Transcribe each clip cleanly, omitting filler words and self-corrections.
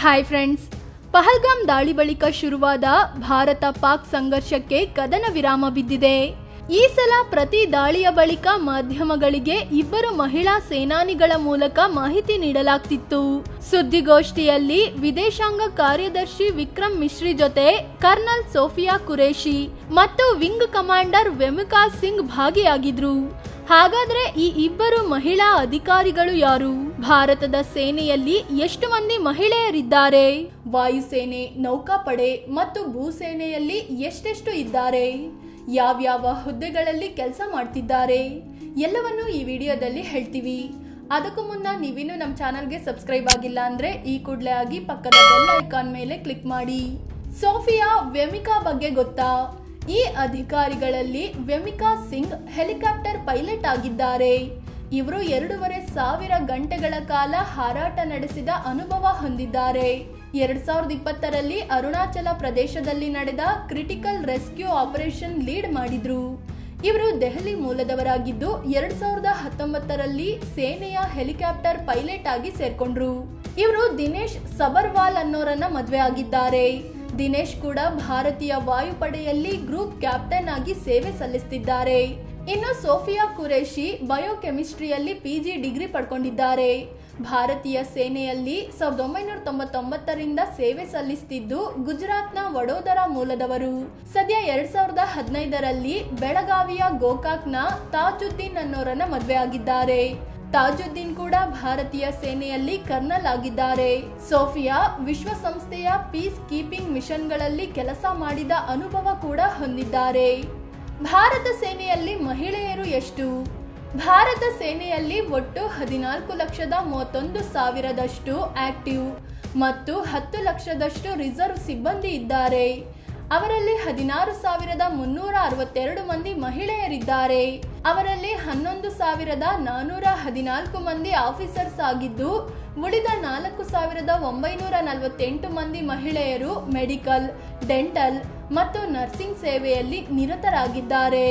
Hi friends, Pahalgam ದಾಳಿ ಬಳಿಕ ಶುರುವಾದ ಭಾರತ ಪಾಕ್ ಸಂಘರ್ಷಕ್ಕೆ ಕದನ ವಿರಾಮ ಬಿದ್ದಿದೆ. ಈ ಸಲ ಪ್ರತಿ ದಾಳಿಯ ಬಳಿಕ ಮಾಧ್ಯಮಗಳಿಗೆ ಇಬ್ಬರು ಮಹಿಳಾ ಸೇನಾನಿಗಳ ಮೂಲಕ ಮಾಹಿತಿ ನೀಡಲಾಗ್ತಿತ್ತು. ಸುದ್ದಿಗೋಷ್ಠಿಯಲ್ಲಿ ವಿದೇಶಾಂಗ ಕಾರ್ಯದರ್ಶಿ ವಿಕ್ರಮ್ ಮಿಶ್ರಿ ಜೊತೆ ಕರ್ನಲ್ ಸೋಫಿಯಾ ಕುರೇಶಿ ಮತ್ತು ವಿಂಗ್ ಕಮಾಂಡರ್ ವೆಮಿಕಾ ಸಿಂಗ್ ಭಾಗಿಯಾಗಿದ್ರು. ಹಾಗಾದ್ರೆ ಈ ಇಬ್ಬರು ಮಹಿಳಾ ಅಧಿಕಾರಿಗಳು ಯಾರು? ಭಾರತದ ಸೇನೆಯಲ್ಲಿ ಎಷ್ಟು ಮಂದಿ ಮಹಿಳೆಯರಿದ್ದಾರೆ? ವಾಯುಸೇನೆ, ನೌಕಾಪಡೆ ಮತ್ತು ಭೂಸೇನೆಯಲ್ಲಿ ಎಷ್ಟೆಷ್ಟು ಇದ್ದಾರೆ? ಯಾವ್ಯಾವ ಹುದ್ದೆಗಳಲ್ಲಿ ಕೆಲಸ ಮಾಡ್ತಿದ್ದಾರೆ? ಎಲ್ಲವನ್ನು ಈ ವಿಡಿಯೋದಲ್ಲಿ ಹೇಳ್ತೀವಿ. ಅದಕ್ಕೂ ಮುನ್ನ ನೀವಿನ್ನು ನಮ್ಮ ಚಾನಲ್ಗೆ ಸಬ್ಸ್ಕ್ರೈಬ್ ಆಗಿಲ್ಲ ಅಂದ್ರೆ ಈ ಕೂಡಲೇ ಆಗಿ ಪಕ್ಕದ ಬೆಲ್ ಐಕಾನ್ ಮೇಲೆ ಕ್ಲಿಕ್ ಮಾಡಿ. ಸೋಫಿಯಾ ವೆಮಿಕಾ ಬಗ್ಗೆ ಗೊತ್ತಾ? ಈ ಅಧಿಕಾರಿಗಳಲ್ಲಿ ವೆಮಿಕಾ ಸಿಂಗ್ ಹೆಲಿಕಾಪ್ಟರ್ ಪೈಲಟ್ ಆಗಿದ್ದಾರೆ. ಇವರು 2,500 ಗಂಟೆಗಳ ಕಾಲ ಹಾರಾಟ ನಡೆಸಿದ ಅನುಭವ ಹೊಂದಿದ್ದಾರೆ. 2020ರಲ್ಲಿ ಅರುಣಾಚಲ ಪ್ರದೇಶದಲ್ಲಿ ನಡೆದ ಕ್ರಿಟಿಕಲ್ ರೆಸ್ಕ್ಯೂ ಆಪರೇಷನ್ ಲೀಡ್ ಮಾಡಿದ್ರು. ಇವರು ದೆಹಲಿ ಮೂಲದವರಾಗಿದ್ದು 2019ರಲ್ಲಿ ಸೇನೆಯ ಹೆಲಿಕಾಪ್ಟರ್ ಪೈಲಟ್ ಆಗಿ ಸೇರ್ಕೊಂಡ್ರು. ಇವರು ದಿನೇಶ್ ಸಬರ್ವಾಲ್ ಅನ್ನೋರನ್ನ ಮದುವೆ ಆಗಿದ್ದಾರೆ. ದಿನೇಶ್ ಕೂಡ ಭಾರತೀಯ ವಾಯುಪಡೆಯಲ್ಲಿ ಗ್ರೂಪ್ ಕ್ಯಾಪ್ಟನ್ ಆಗಿ ಸೇವೆ ಸಲ್ಲಿಸುತ್ತಿದ್ದಾರೆ. ಇನ್ನು ಸೋಫಿಯಾ ಕುರೇಶಿ ಬಯೋಕೆಮಿಸ್ಟ್ರಿಯಲ್ಲಿ PG ಡಿಗ್ರಿ ಪಡ್ಕೊಂಡಿದ್ದಾರೆ. ಭಾರತೀಯ ಸೇನೆಯಲ್ಲಿ 1999ರಿಂದ ಸೇವೆ ಸಲ್ಲಿಸುತ್ತಿದ್ದು ಗುಜರಾತ್ನ ವಡೋದರಾ ಮೂಲದವರು. ಸದ್ಯ 2015ರಲ್ಲಿ ಬೆಳಗಾವಿಯ ಗೋಕಾಕ್ನ ತಾಜುದ್ದೀನ್ ಅನ್ನೋರನ್ನ ಮದುವೆ ಆಗಿದ್ದಾರೆ. ತಾಜುದ್ದೀನ್ ಕೂಡ ಭಾರತೀಯ ಸೇನೆಯಲ್ಲಿ ಕರ್ನಲ್ ಆಗಿದ್ದಾರೆ. ಸೋಫಿಯಾ ವಿಶ್ವಸಂಸ್ಥೆಯ ಪೀಸ್ ಕೀಪಿಂಗ್ ಮಿಷನ್ಗಳಲ್ಲಿ ಕೆಲಸ ಮಾಡಿದ ಅನುಭವ ಕೂಡ ಹೊಂದಿದ್ದಾರೆ. ಭಾರತ ಸೇನೆಯಲ್ಲಿ ಮಹಿಳೆಯರು ಎಷ್ಟು? ಭಾರತ ಸೇನೆಯಲ್ಲಿ ಒಟ್ಟು 14,31,000 ಆಕ್ಟಿವ್ ಮತ್ತು 10 ಲಕ್ಷದಷ್ಟು ರಿಸರ್ವ್ ಸಿಬ್ಬಂದಿ ಇದ್ದಾರೆ. ಅವರಲ್ಲಿ 16,362 ಮಂದಿ ಮಹಿಳೆಯರಿದ್ದಾರೆ. ಅವರಲ್ಲಿ 11,414 ಮಂದಿ ಆಫೀಸರ್ಸ್ ಆಗಿದ್ದು ಉಳಿದ 4,948 ಮಂದಿ ಮಹಿಳೆಯರು ಮೆಡಿಕಲ್, ಡೆಂಟಲ್ ಮತ್ತು ನರ್ಸಿಂಗ್ ಸೇವೆಯಲ್ಲಿ ನಿರತರಾಗಿದ್ದಾರೆ.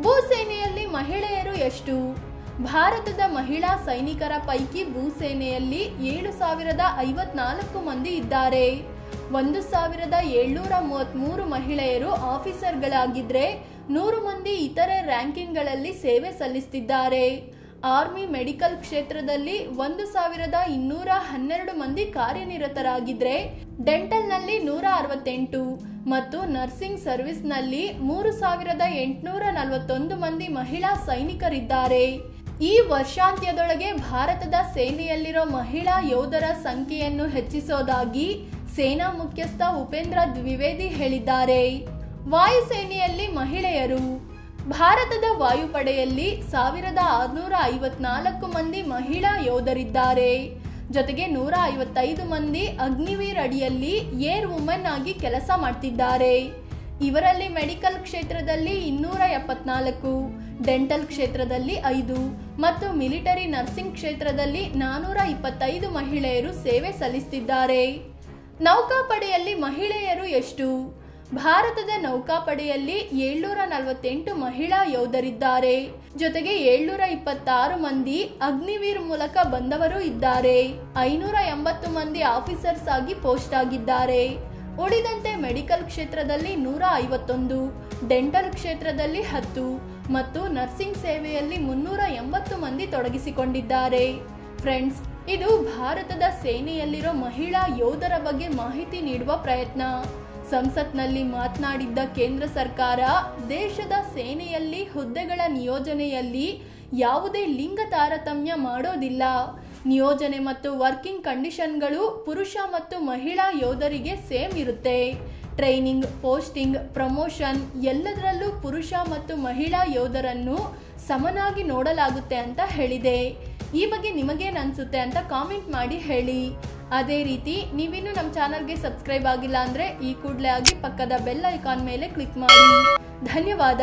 ಭೂಸೇನೆಯಲ್ಲಿ ಮಹಿಳೆಯರು ಎಷ್ಟು? ಭಾರತದ ಮಹಿಳಾ ಸೈನಿಕರ ಪೈಕಿ ಭೂಸೇನೆಯಲ್ಲಿ 7,054 ಮಂದಿ ಇದ್ದಾರೆ. 1,733 ಮಹಿಳೆಯರು ಆಫೀಸರ್ಗಳಾಗಿದ್ರೆ 100 ಮಂದಿ ಇತರೆ ರ್ಯಾಂಕಿಂಗ್ಗಳಲ್ಲಿ ಸೇವೆ ಸಲ್ಲಿಸುತ್ತಿದ್ದಾರೆ. ಆರ್ಮಿ ಮೆಡಿಕಲ್ ಕ್ಷೇತ್ರದಲ್ಲಿ 1,212 ಮಂದಿ ಕಾರ್ಯನಿರತರಾಗಿದ್ರೆ ಡೆಂಟಲ್ನಲ್ಲಿ 168 ಮತ್ತು ನರ್ಸಿಂಗ್ ಸರ್ವಿಸ್ನಲ್ಲಿ 3,841 ಮಂದಿ ಮಹಿಳಾ ಸೈನಿಕರಿದ್ದಾರೆ. ಈ ವರ್ಷಾಂತ್ಯದೊಳಗೆ ಭಾರತದ ಸೇನೆಯಲ್ಲಿರೋ ಮಹಿಳಾ ಯೋಧರ ಸಂಖ್ಯೆಯನ್ನು ಹೆಚ್ಚಿಸೋದಾಗಿ ಸೇನಾ ಮುಖ್ಯಸ್ಥ ಉಪೇಂದ್ರ ದ್ವಿವೇದಿ ಹೇಳಿದ್ದಾರೆ. ವಾಯುಸೇನೆಯಲ್ಲಿ ಮಹಿಳೆಯರು. ಭಾರತದ ವಾಯುಪಡೆಯಲ್ಲಿ 1,654 ಮಂದಿ ಮಹಿಳಾ ಯೋಧರಿದ್ದಾರೆ. ಜೊತೆಗೆ 155 ಮಂದಿ ಅಗ್ನಿವೀರ್ ಅಡಿಯಲ್ಲಿ ಏರ್ ವುಮೆನ್ ಆಗಿ ಕೆಲಸ ಮಾಡ್ತಿದ್ದಾರೆ. ಇವರಲ್ಲಿ ಮೆಡಿಕಲ್ ಕ್ಷೇತ್ರದಲ್ಲಿ 274, ಡೆಂಟಲ್ ಕ್ಷೇತ್ರದಲ್ಲಿ 5 ಮತ್ತು ಮಿಲಿಟರಿ ನರ್ಸಿಂಗ್ ಕ್ಷೇತ್ರದಲ್ಲಿ 425 ಮಹಿಳೆಯರು ಸೇವೆ ಸಲ್ಲಿಸುತ್ತಿದ್ದಾರೆ. ನೌಕಾಪಡೆಯಲ್ಲಿ ಮಹಿಳೆಯರು ಎಷ್ಟು? ಭಾರತದ ನೌಕಾಪಡೆಯಲ್ಲಿ 748 ಮಹಿಳಾ ಯೋಧರಿದ್ದಾರೆ. ಜೊತೆಗೆ 726 ಮಂದಿ ಅಗ್ನಿವೀರ್ ಮೂಲಕ ಬಂದವರು ಇದ್ದಾರೆ. 580 ಮಂದಿ ಆಫೀಸರ್ಸ್ ಆಗಿ ಪೋಸ್ಟ್ ಆಗಿದ್ದಾರೆ. ಉಳಿದಂತೆ ಮೆಡಿಕಲ್ ಕ್ಷೇತ್ರದಲ್ಲಿ 151, ಡೆಂಟಲ್ ಕ್ಷೇತ್ರದಲ್ಲಿ 10 ಮತ್ತು ನರ್ಸಿಂಗ್ ಸೇವೆಯಲ್ಲಿ 380 ಮಂದಿ ತೊಡಗಿಸಿಕೊಂಡಿದ್ದಾರೆ. ಫ್ರೆಂಡ್ಸ್, ಇದು ಭಾರತದ ಸೇನೆಯಲ್ಲಿರೋ ಮಹಿಳಾ ಯೋಧರ ಬಗ್ಗೆ ಮಾಹಿತಿ ನೀಡುವ ಪ್ರಯತ್ನ. ಸಂಸತ್ನಲ್ಲಿ ಮಾತನಾಡಿದ್ದ ಕೇಂದ್ರ ಸರ್ಕಾರ ದೇಶದ ಸೇನೆಯಲ್ಲಿ ಹುದ್ದೆಗಳ ನಿಯೋಜನೆಯಲ್ಲಿ ಯಾವುದೇ ಲಿಂಗ ತಾರತಮ್ಯ ಮಾಡೋದಿಲ್ಲ. ನಿಯೋಜನೆ ಮತ್ತು ವರ್ಕಿಂಗ್ ಕಂಡೀಷನ್ಗಳು ಪುರುಷ ಮತ್ತು ಮಹಿಳಾ ಯೋಧರಿಗೆ ಸೇಮ್ ಇರುತ್ತೆ. ಟ್ರೈನಿಂಗ್, ಪೋಸ್ಟಿಂಗ್, ಪ್ರಮೋಷನ್ ಎಲ್ಲದರಲ್ಲೂ ಪುರುಷ ಮತ್ತು ಮಹಿಳಾ ಯೋಧರನ್ನು ಸಮನಾಗಿ ನೋಡಲಾಗುತ್ತೆ ಅಂತ ಹೇಳಿದೆ. ಈ ಬಗ್ಗೆ ನಿಮಗೇನು ಅನ್ಸುತ್ತೆ ಅಂತ ಕಾಮೆಂಟ್ ಮಾಡಿ ಹೇಳಿ. ಅದೇ ರೀತಿ ನೀವಿನ್ನು ನಮ್ಮ ಚಾನಲ್ಗೆ ಸಬ್ಸ್ಕ್ರೈಬ್ ಆಗಿಲ್ಲ ಅಂದ್ರೆ ಈ ಕೂಡಲೇ ಆಗಿ ಪಕ್ಕದ ಬೆಲ್ ಐಕಾನ್ ಮೇಲೆ ಕ್ಲಿಕ್ ಮಾಡಿ. ಧನ್ಯವಾದ.